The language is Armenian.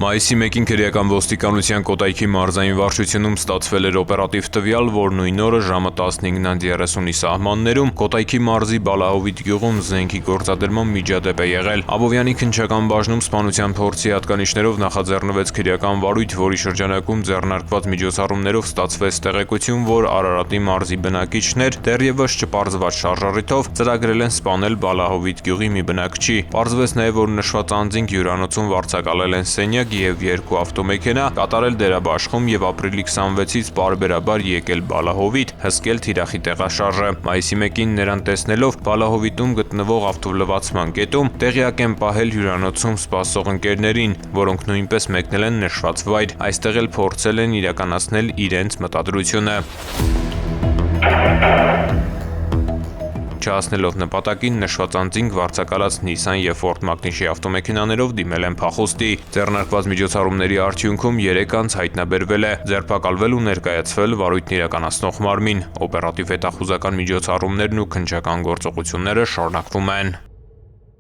Մայիսի 1-ին քրեական ոստիկանության Կոտայքի մարզային վարչությունում ստացվել էր օպերատիվ տվյալ, որ նույն օրը ժամը 15:30-ի սահմաններում Կոտայքի մարզի Բալահովիտ գյուղում զենքի գործադրման միջադեպ է եղել։ Աբովյանի քննչական բաժնում սպանության փորձի հատկանիշներով նախաձեռնվեց քրեական վարույթ, որի շրջանակում ձեռնարկված միջոցառումներով ստացվեց տեղեկություն, որ Արարատի մարզի բնակիչներ դեռևս չպարզված շարժառիթով ծրագրել են սպանել Բալահովիտ գյուղի մի բնակչի։ Պարզվեց նաև, որ նշված անձինք հյուրանոցում վարձակալել են սենյակ և 2 ավտոմեքենա, կատարել դերաբաշխում և ապրիլի 26-ից պարբերաբար եկել Բալահովիտ, հսկել թիրախի տեղաշարժը։ Մայիսի 1-ին նրան տեսնելով Բալահովիտում գտնվող ավտոլվացման կետում տեղյակ են պահել հյուրանոցում սպասող ընկերներին, որոնք նույնպես մեկնել են նշված վայր, այստեղ էլ փորձել են իրականացնել իրենց մտադրությունը։ Չհասնելով նպատակին, նշված անձինք վարձակալած Նիսան և Ֆորդ Մագնիշի ավտոմեքենաներով դիմել են փախուստի։ Ձեռնարկված միջոցառումների արդյունքում 3 անձ հայտնաբերվել է, ձերբակալվել ու ներկայացվել վարույթն իրականացնող մարմին։ Օպերատիվ հետախուզական միջոցառումներն ու քննչական գործողությունները շարունակվում են։